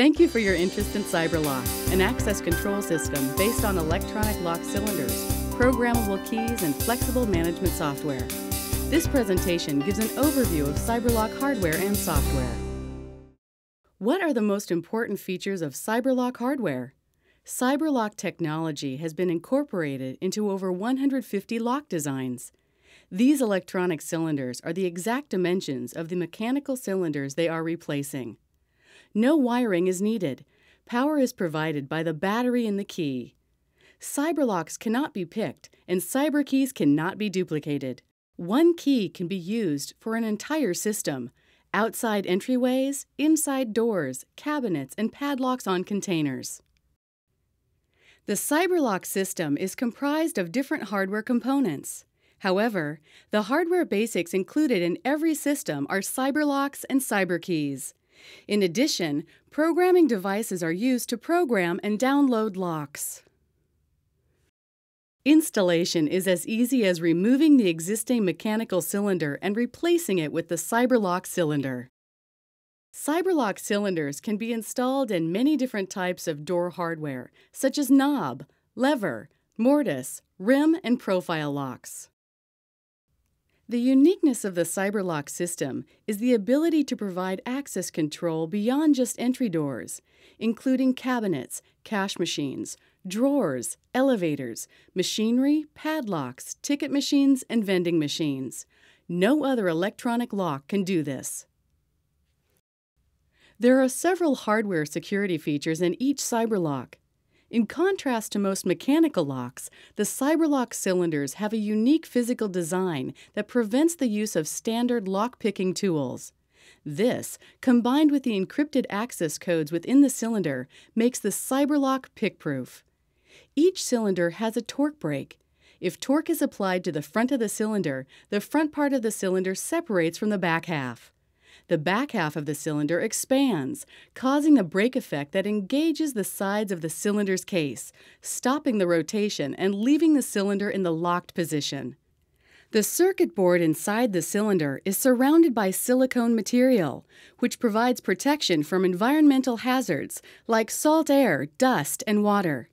Thank you for your interest in CyberLock, an access control system based on electronic lock cylinders, programmable keys, and flexible management software. This presentation gives an overview of CyberLock hardware and software. What are the most important features of CyberLock hardware? CyberLock technology has been incorporated into over 150 lock designs. These electronic cylinders are the exact dimensions of the mechanical cylinders they are replacing. No wiring is needed. Power is provided by the battery in the key. CyberLocks cannot be picked, and cyber keys cannot be duplicated. One key can be used for an entire system: outside entryways, inside doors, cabinets, and padlocks on containers. The CyberLock system is comprised of different hardware components. However, the hardware basics included in every system are CyberLocks and CyberKeys. In addition, programming devices are used to program and download locks. Installation is as easy as removing the existing mechanical cylinder and replacing it with the CyberLock cylinder. CyberLock cylinders can be installed in many different types of door hardware, such as knob, lever, mortise, rim, and profile locks. The uniqueness of the CyberLock system is the ability to provide access control beyond just entry doors, including cabinets, cash machines, drawers, elevators, machinery, padlocks, ticket machines, and vending machines. No other electronic lock can do this. There are several hardware security features in each CyberLock. In contrast to most mechanical locks, the CyberLock cylinders have a unique physical design that prevents the use of standard lock-picking tools. This, combined with the encrypted access codes within the cylinder, makes the CyberLock pick-proof. Each cylinder has a torque brake. If torque is applied to the front of the front part of the cylinder separates from the back half. The back half of the cylinder expands, causing a brake effect that engages the sides of the cylinder's case, stopping the rotation and leaving the cylinder in the locked position. The circuit board inside the cylinder is surrounded by silicone material, which provides protection from environmental hazards like salt air, dust, and water.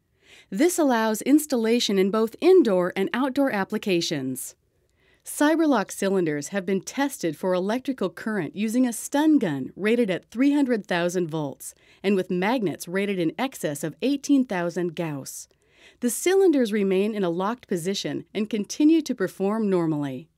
This allows installation in both indoor and outdoor applications. CyberLock cylinders have been tested for electrical current using a stun gun rated at 300,000 volts and with magnets rated in excess of 18,000 Gauss. The cylinders remain in a locked position and continue to perform normally.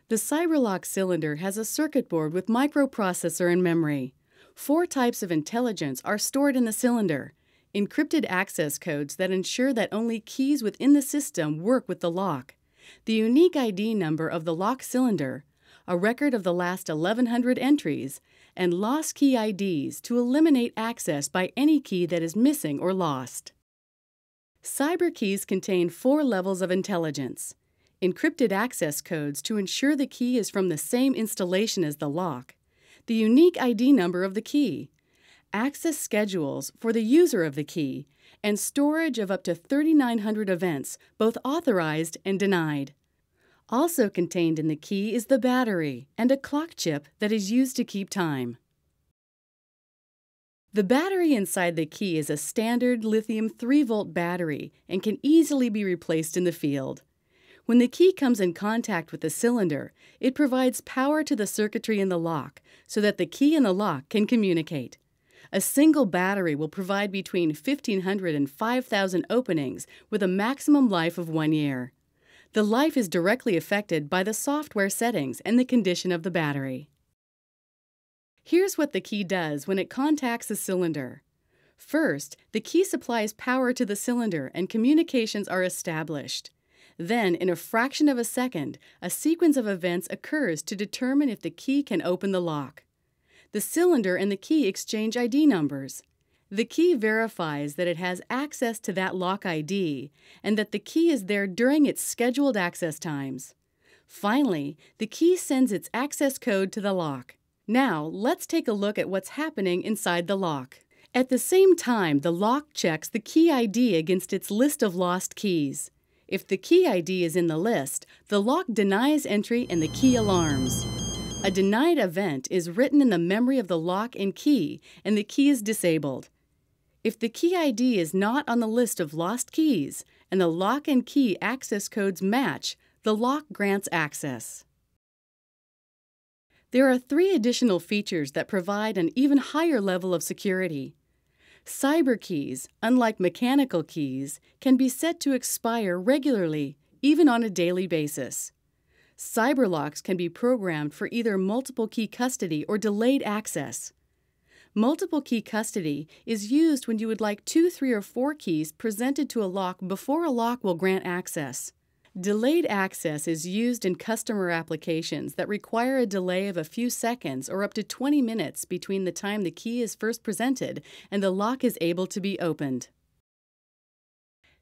The CyberLock cylinder has a circuit board with microprocessor and memory. 4 types of intelligence are stored in the cylinder: encrypted access codes that ensure that only keys within the system work with the lock, the unique ID number of the lock cylinder, a record of the last 1,100 entries, and lost key IDs to eliminate access by any key that is missing or lost. CyberKeys contain 4 levels of intelligence: encrypted access codes to ensure the key is from the same installation as the lock, the unique ID number of the key, access schedules for the user of the key, and storage of up to 3,900 events, both authorized and denied. Also contained in the key is the battery and a clock chip that is used to keep time. The battery inside the key is a standard lithium 3-volt battery and can easily be replaced in the field. When the key comes in contact with the cylinder, it provides power to the circuitry in the lock so that the key and the lock can communicate. A single battery will provide between 1,500 and 5,000 openings with a maximum life of 1 year. The life is directly affected by the software settings and the condition of the battery. Here's what the key does when it contacts the cylinder. First, the key supplies power to the cylinder and communications are established. Then, in a fraction of a second, a sequence of events occurs to determine if the key can open the lock. The cylinder and the key exchange ID numbers. The key verifies that it has access to that lock ID and that the key is there during its scheduled access times. Finally, the key sends its access code to the lock. Now, let's take a look at what's happening inside the lock. At the same time, the lock checks the key ID against its list of lost keys. If the key ID is in the list, the lock denies entry and the key alarms. A denied event is written in the memory of the lock and key, and the key is disabled. If the key ID is not on the list of lost keys and the lock and key access codes match, the lock grants access. There are 3 additional features that provide an even higher level of security. Cyber keys, unlike mechanical keys, can be set to expire regularly, even on a daily basis. Cyber locks can be programmed for either multiple key custody or delayed access. Multiple key custody is used when you would like 2, 3, or 4 keys presented to a lock before a lock will grant access. Delayed access is used in customer applications that require a delay of a few seconds or up to 20 minutes between the time the key is first presented and the lock is able to be opened.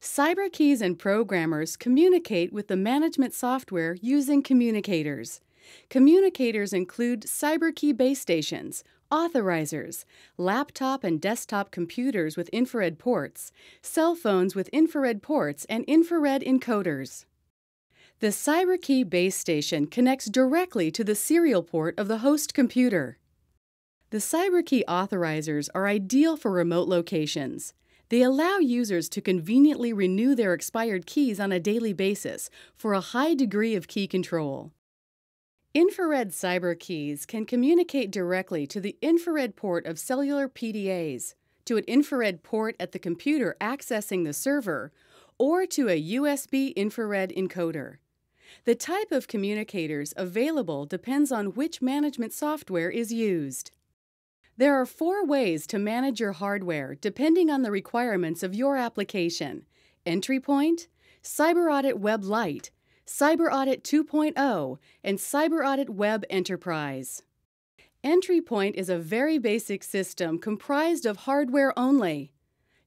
Cyber keys and programmers communicate with the management software using communicators. Communicators include cyber key base stations, authorizers, laptop and desktop computers with infrared ports, cell phones with infrared ports, and infrared encoders. The cyber key base station connects directly to the serial port of the host computer. The cyber key authorizers are ideal for remote locations. They allow users to conveniently renew their expired keys on a daily basis for a high degree of key control. Infrared cyber keys can communicate directly to the infrared port of cellular PDAs, to an infrared port at the computer accessing the server, or to a USB infrared encoder. The type of communicators available depends on which management software is used. There are 4 ways to manage your hardware depending on the requirements of your application: Entry Point, Cyber Audit Web Lite, Cyber Audit 2.0, and Cyber Audit Web Enterprise. Entry Point is a very basic system comprised of hardware only.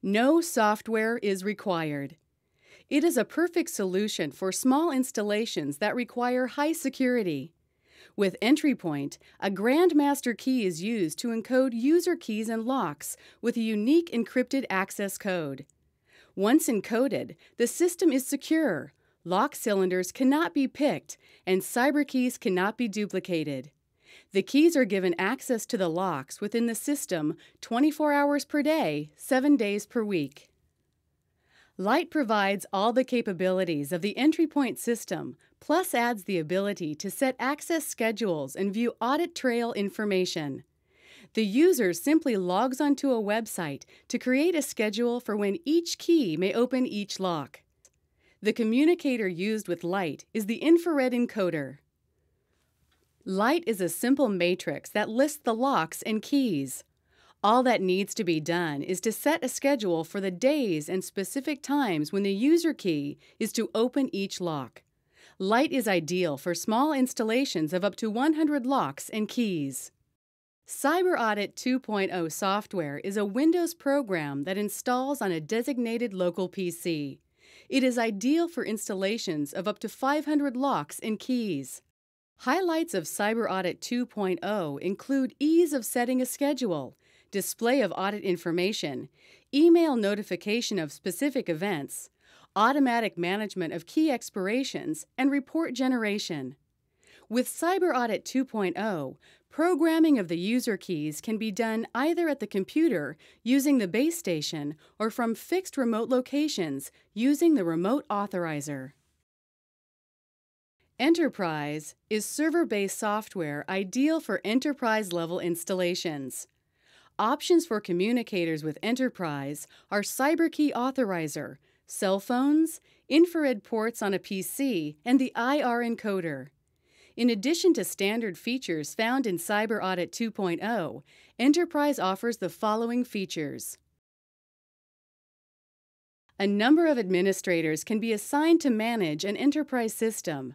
No software is required. It is a perfect solution for small installations that require high security. With Entry Point, a Grandmaster key is used to encode user keys and locks with a unique encrypted access code. Once encoded, the system is secure, lock cylinders cannot be picked, and cyber keys cannot be duplicated. The keys are given access to the locks within the system 24 hours per day, 7 days per week. Lite provides all the capabilities of the Entry Point system, plus adds the ability to set access schedules and view audit trail information. The user simply logs onto a website to create a schedule for when each key may open each lock. The communicator used with Lite is the infrared encoder. Lite is a simple matrix that lists the locks and keys. All that needs to be done is to set a schedule for the days and specific times when the user key is to open each lock. Lite is ideal for small installations of up to 100 locks and keys. Cyber Audit 2.0 software is a Windows program that installs on a designated local PC. It is ideal for installations of up to 500 locks and keys. Highlights of Cyber Audit 2.0 include ease of setting a schedule, display of audit information, email notification of specific events, automatic management of key expirations, and report generation. With Cyber Audit 2.0, programming of the user keys can be done either at the computer using the base station or from fixed remote locations using the remote authorizer. Enterprise is server-based software ideal for enterprise-level installations. Options for communicators with Enterprise are CyberKey Authorizer, cell phones, infrared ports on a PC, and the IR encoder. In addition to standard features found in Cyber Audit 2.0, Enterprise offers the following features. A number of administrators can be assigned to manage an enterprise system.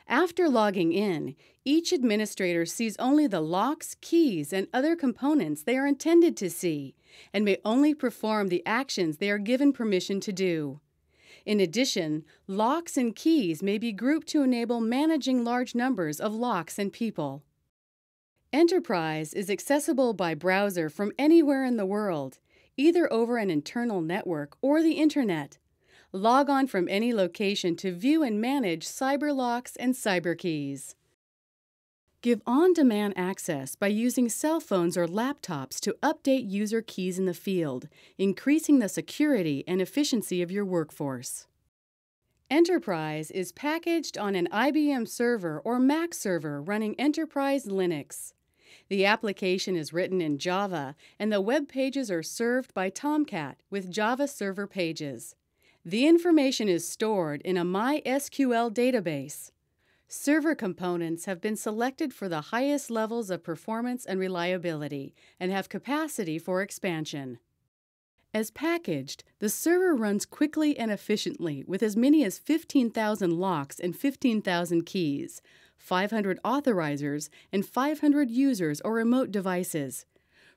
After logging in, each administrator sees only the locks, keys, and other components they are intended to see, and may only perform the actions they are given permission to do. In addition, locks and keys may be grouped to enable managing large numbers of locks and people. Enterprise is accessible by browser from anywhere in the world, either over an internal network or the Internet. Log on from any location to view and manage cyber locks and cyber keys. Give on-demand access by using cell phones or laptops to update user keys in the field, increasing the security and efficiency of your workforce. Enterprise is packaged on an IBM server or Mac server running Enterprise Linux. The application is written in Java, and the web pages are served by Tomcat with Java Server Pages. The information is stored in a MySQL database. Server components have been selected for the highest levels of performance and reliability and have capacity for expansion. As packaged, the server runs quickly and efficiently with as many as 15,000 locks and 15,000 keys, 500 authorizers, and 500 users or remote devices.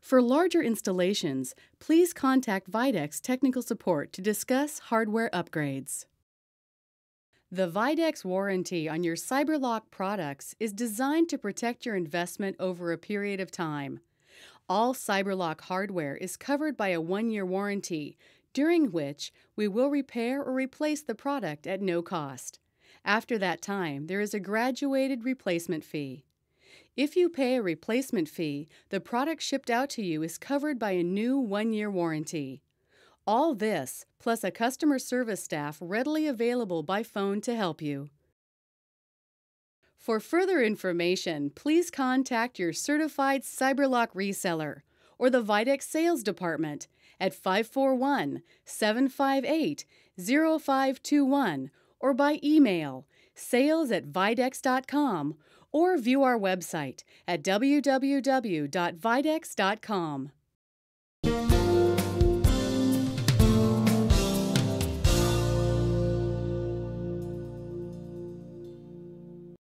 For larger installations, please contact Videx Technical Support to discuss hardware upgrades. The Videx warranty on your CyberLock products is designed to protect your investment over a period of time. All CyberLock hardware is covered by a 1-year warranty, during which we will repair or replace the product at no cost. After that time, there is a graduated replacement fee. If you pay a replacement fee, the product shipped out to you is covered by a new 1-year warranty. All this, plus a customer service staff readily available by phone to help you. For further information, please contact your certified CyberLock reseller or the Videx sales department at 541-758-0521 or by email sales@videx.com or view our website at www.videx.com.